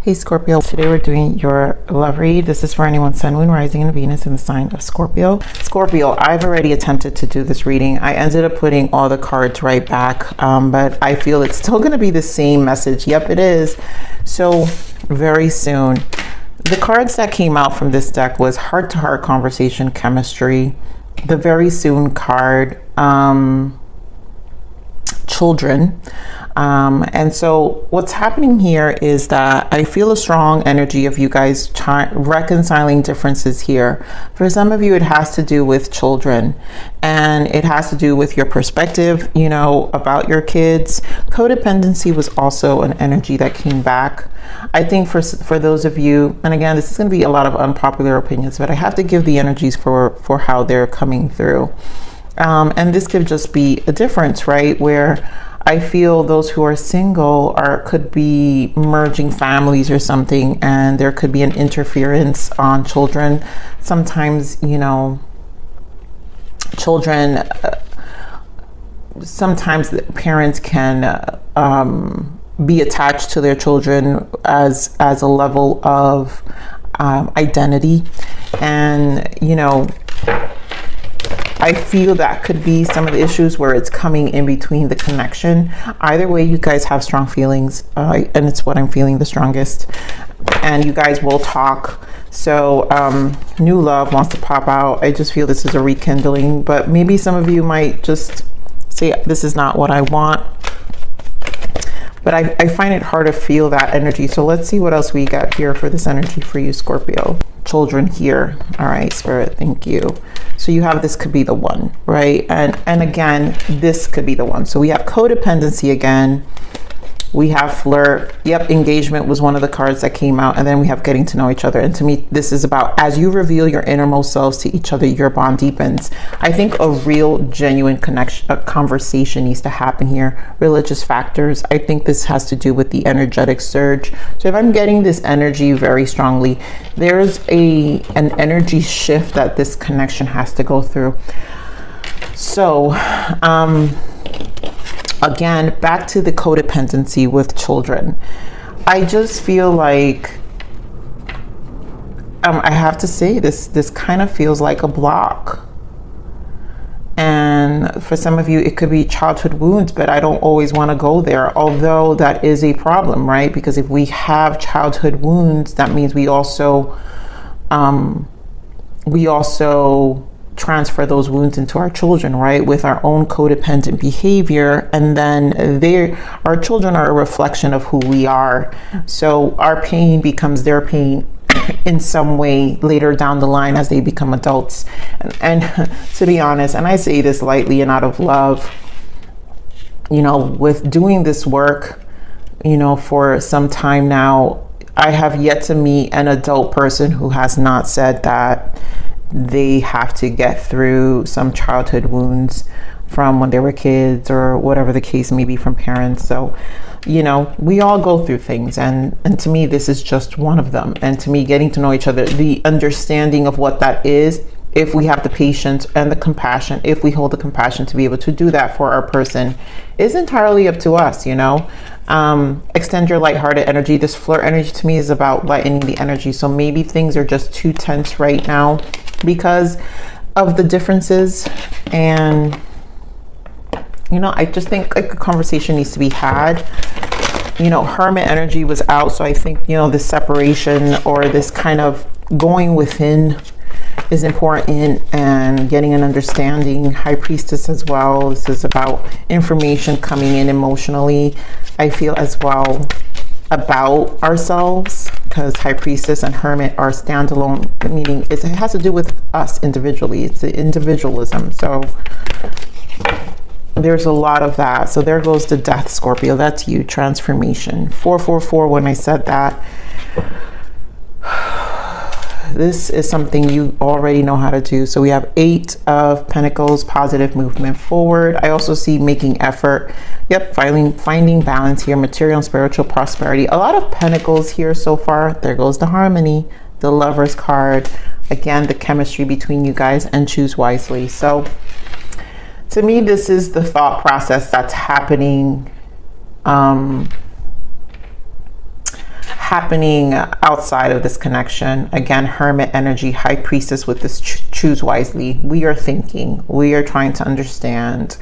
Hey Scorpio, today we're doing your love read. This is for anyone Sun, Moon, Rising, and Venus in the sign of Scorpio. Scorpio, I've already attempted to do this reading. I ended up putting all the cards right back, but I feel it's still going to be the same message. Yep, it is. So very soon. The cards that came out from this deck was heart-to-heart conversation, chemistry, the very soon card, children. And so what's happening here is that I feel a strong energy of you guys reconciling differences here. For some of you, it has to do with children, and it has to do with your perspective, you know, about your kids. Codependency was also an energy that came back. I think for those of you, and again, this is going to be a lot of unpopular opinions, but I have to give the energies for how they're coming through. And this could just be a difference, right? Where I feel those who are single could be merging families or something, and there could be an interference on children. Sometimes, you know, children, sometimes the parents can be attached to their children as a level of identity, and, you know, I feel that could be some of the issues where it's coming in between the connection. Either way, you guys have strong feelings, and it's what I'm feeling the strongest. And you guys will talk. So new love wants to pop out. I just feel this is a rekindling, but maybe some of you might just say, this is not what I want. But I find it hard to feel that energy. So let's see what else we got here for this energy for you, Scorpio. Children here. All right, Spirit, thank you. So you have, this could be the one, right? And again, this could be the one. So we have codependency again. We have flirt. Yep, engagement was one of the cards that came out. And then we have getting to know each other. And to me, this is about, as you reveal your innermost selves to each other, your bond deepens. I think a real, genuine connection, a conversation needs to happen here. Religious factors. I think this has to do with the energetic surge. So if I'm getting this energy very strongly, there's an energy shift that this connection has to go through. So, again, back to the codependency with children. I just feel like, I have to say this kind of feels like a block. And for some of you, it could be childhood wounds, but I don't always want to go there, although that is a problem, right? Because if we have childhood wounds, that means we also transfer those wounds into our children, right, with our own codependent behavior. And then our children are a reflection of who we are. So our pain becomes their pain in some way later down the line as they become adults. And to be honest, and I say this lightly and out of love, you know, with doing this work, you know, for some time now, I have yet to meet an adult person who has not said that they have to get through some childhood wounds from when they were kids or whatever the case may be from parents. So, you know, we all go through things, and to me, this is just one of them. And to me, getting to know each other, the understanding of what that is, if we have the patience and the compassion, if we hold the compassion to be able to do that for our person, is entirely up to us, you know. Extend your lighthearted energy. This flirt energy to me is about lightening the energy. So maybe things are just too tense right now because of the differences, and you know, I just think like a conversation needs to be had. You know, hermit energy was out, so I think, you know, this separation or this kind of going within is important, and getting an understanding. High priestess as well. This is about information coming in emotionally, I feel, as well, about ourselves, because high priestess and hermit are standalone, meaning it has to do with us individually. It's the individualism. So there's a lot of that. So there goes the death, Scorpio. That's you. Transformation. 444. When I said that, this is something you already know how to do. So we have 8 of Pentacles, positive movement forward. I also see making effort. Yep, finding balance here, material and spiritual prosperity. A lot of Pentacles here so far. There goes the harmony, the Lovers card. Again, the chemistry between you guys, and choose wisely. So to me, this is the thought process that's happening happening outside of this connection. Again, Hermit energy, High Priestess with this choose wisely. We are thinking, we are trying to understand.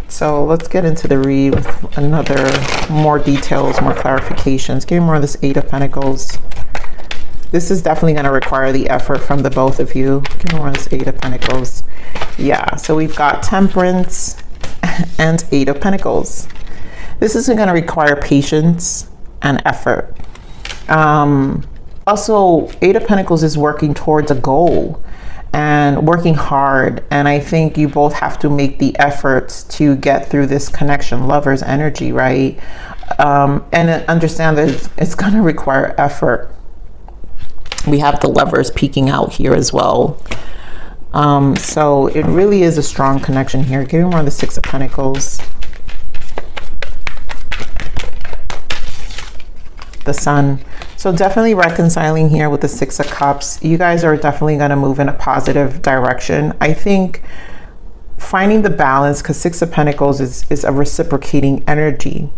So let's get into the read with another more details, more clarifications. Give me more of this Eight of Pentacles. This is definitely going to require the effort from the both of you. Give me more of this Eight of Pentacles. Yeah, so we've got Temperance and Eight of Pentacles. This is going to require patience and effort. Also, Eight of Pentacles is working towards a goal and working hard. And I think you both have to make the efforts to get through this connection, Lover's energy, right? And understand that it's going to require effort. We have the Lovers peeking out here as well. So it really is a strong connection here. Give me more of the Six of Pentacles. The Sun. So definitely reconciling here with the Six of Cups. You guys are definitely going to move in a positive direction. I think finding the balance, because Six of Pentacles is a reciprocating energy.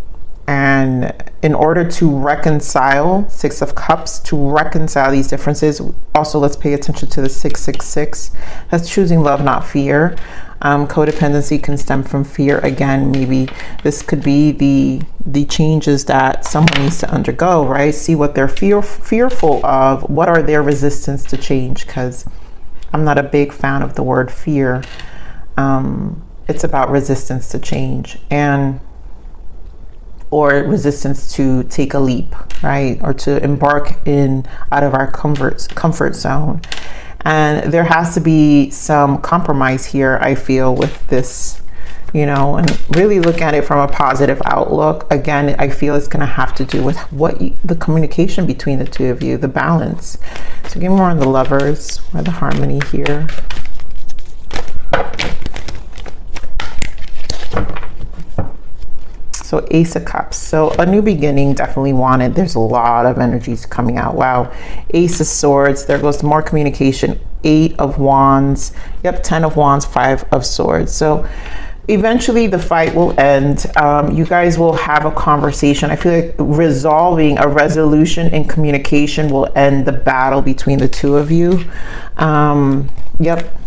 And in order to reconcile, Six of Cups, to reconcile these differences, also let's pay attention to the 666. That's choosing love, not fear. Codependency can stem from fear. Again, maybe this could be the changes that someone needs to undergo, right? See what they're fearful of. What are their resistance to change? Because I'm not a big fan of the word fear. It's about resistance to change or resistance to take a leap, right? Or to embark out of our comfort zone. And there has to be some compromise here, I feel, with this, you know, and really look at it from a positive outlook. Again, I feel it's going to have to do with the communication between the two of you, the balance. So give me more on the Lovers, or the harmony here. So Ace of Cups. So a new beginning definitely wanted. There's a lot of energies coming out. Wow. Ace of Swords. There goes more communication. Eight of Wands. Yep. 10 of Wands. 5 of Swords. So eventually the fight will end. You guys will have a conversation. I feel like resolving a resolution in communication will end the battle between the two of you. Yep.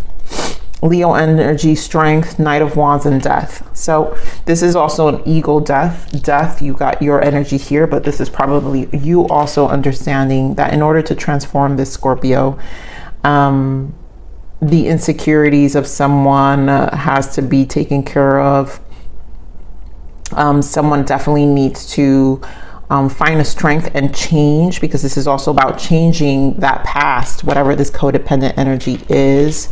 Leo energy, strength, Knight of Wands, and death. So this is also an ego death. You got your energy here, but this is probably you also understanding that in order to transform this Scorpio, the insecurities of someone has to be taken care of. Someone definitely needs to find a strength and change, because this is also about changing that past, whatever this codependent energy is.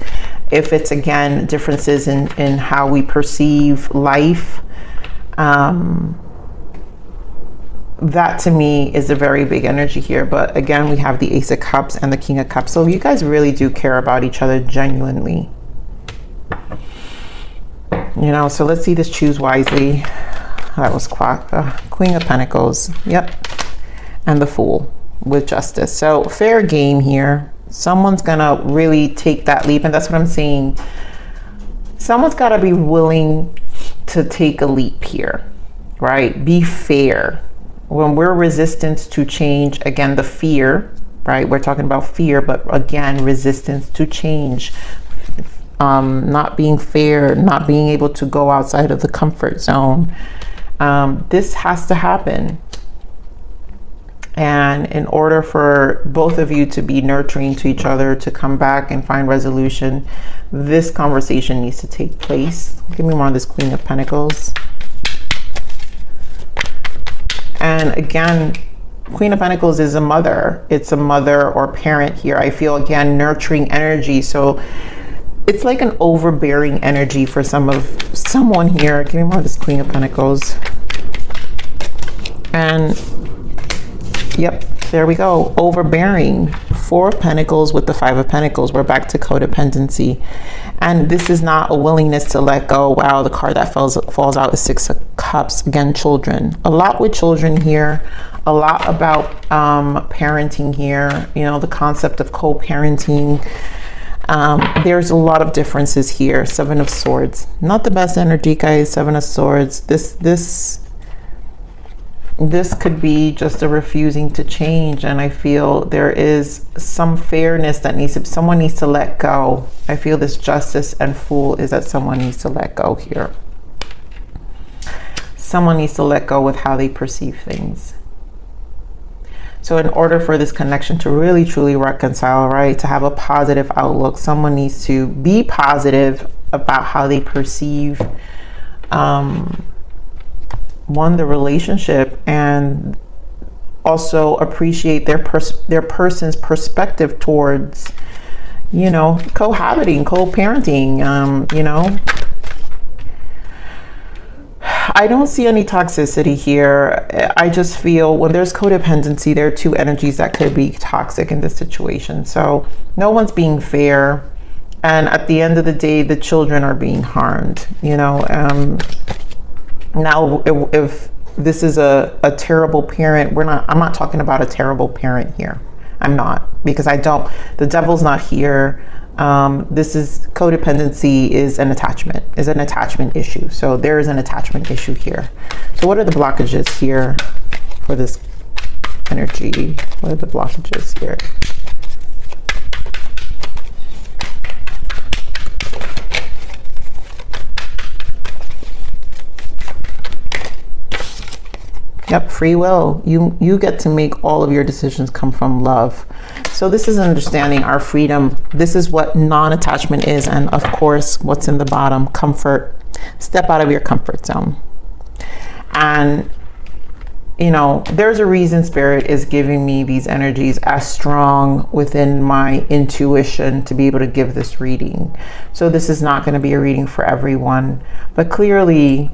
If it's, again, differences in how we perceive life, that to me is a very big energy here. But again, we have the Ace of Cups and the King of Cups. So you guys really do care about each other genuinely. You know, so let's see this choose wisely. That was Queen of Pentacles. Yep. And the Fool with Justice. So fair game here. Someone's gonna really take that leap, and that's what I'm saying. Someone's got to be willing to take a leap here, right? Be fair. When we're resistant to change, again, the fear, right? We're talking about fear, but again, resistance to change. Not being fair, not being able to go outside of the comfort zone. This has to happen. And in order for both of you to be nurturing to each other, to come back and find resolution, this conversation needs to take place. Give me more on this Queen of Pentacles. And again, Queen of Pentacles is a mother. It's a mother or parent here. I feel, again, nurturing energy. So it's like an overbearing energy for someone here. Give me more of this Queen of Pentacles. And yep, there we go. Overbearing. 4 of Pentacles with the 5 of Pentacles. We're back to codependency. And this is not a willingness to let go. Wow, the card that falls out is 6 of Cups. Again, children. A lot with children here. A lot about parenting here. You know, the concept of co-parenting. There's a lot of differences here. 7 of Swords. Not the best energy, guys. 7 of Swords. This this could be just a refusing to change, and I feel there is some fairness that someone needs to let go. I feel this Justice and Fool is that someone needs to let go here. Someone needs to let go with how they perceive things. So in order for this connection to really truly reconcile, right, to have a positive outlook, someone needs to be positive about how they perceive one, the relationship, and also appreciate their person's perspective towards, you know, cohabiting, co-parenting. You know, I don't see any toxicity here. I just feel when there's codependency, there are two energies that could be toxic in this situation. So no one's being fair, and at the end of the day, the children are being harmed, you know. Now, if this is a terrible parent, I'm not talking about a terrible parent here. I'm not, because the devil's not here. This is codependency is an attachment issue. So there is an attachment issue here. So what are the blockages here for this energy? What are the blockages here? Yep, free will. You get to make all of your decisions come from love. So this is understanding our freedom. This is what non-attachment is. And of course, what's in the bottom, comfort. Step out of your comfort zone. And, you know, there's a reason Spirit is giving me these energies as strong within my intuition to be able to give this reading. So this is not going to be a reading for everyone, but clearly,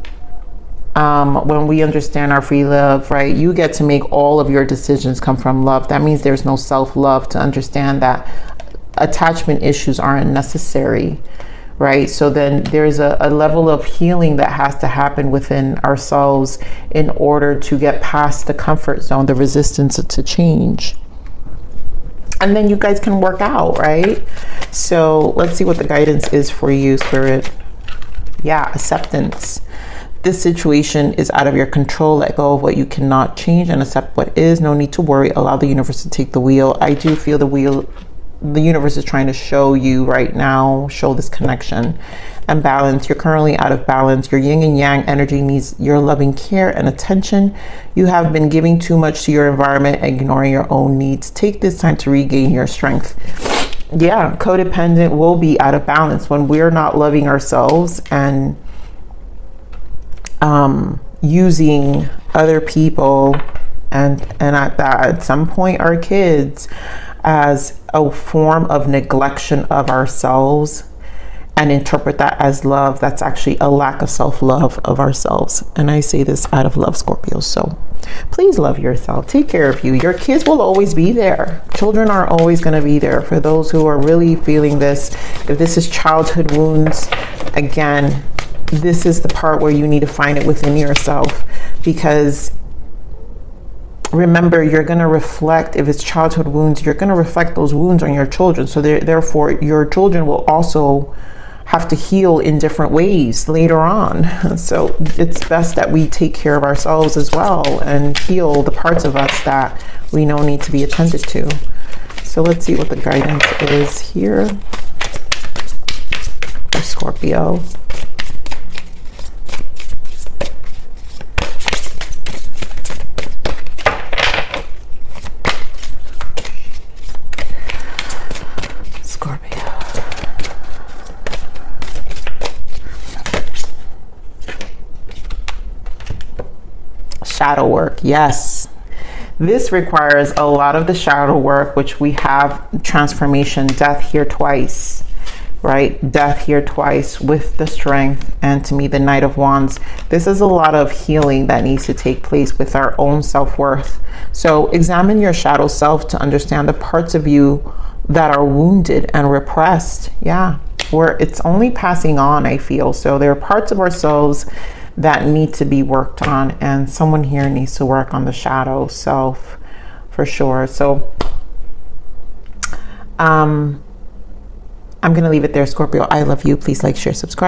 when we understand our free love, right, you get to make all of your decisions come from love. That means there's no self-love, to understand that attachment issues aren't necessary, right? So then there's a level of healing that has to happen within ourselves in order to get past the comfort zone, the resistance to change. And then you guys can work out, right? So let's see what the guidance is for you, Spirit. Yeah, acceptance. This situation is out of your control. Let go of what you cannot change and accept what is. No need to worry. Allow the universe to take the wheel. I do feel the universe is trying to show you right now, show this connection and balance. You're currently out of balance. Your yin and yang energy needs your loving care and attention. You have been giving too much to your environment, ignoring your own needs. Take this time to regain your strength. Yeah, codependent will be out of balance when we're not loving ourselves and using other people and at some point our kids as a form of neglection of ourselves, and interpret that as love. That's actually a lack of self-love of ourselves. And I say this out of love, Scorpio. So please love yourself. Take care of you. Your kids will always be there. Children are always going to be there. For those who are really feeling this, if this is childhood wounds, again, this is the part where you need to find it within yourself, because remember, you're going to reflect, if it's childhood wounds, you're going to reflect those wounds on your children. So therefore, your children will also have to heal in different ways later on. So it's best that we take care of ourselves as well and heal the parts of us that we know need to be attended to. So let's see what the guidance is here for Scorpio. Shadow work. Yes, this requires a lot of the shadow work, which we have transformation, death here twice, right? Death here twice with the strength, and to me the Knight of Wands. This is a lot of healing that needs to take place with our own self-worth. So examine your shadow self to understand the parts of you that are wounded and repressed. Yeah, where it's only passing on, I feel. So there are parts of ourselves that need to be worked on, and someone here needs to work on the shadow self for sure. So I'm gonna leave it there, Scorpio. I love you. Please like, share, subscribe.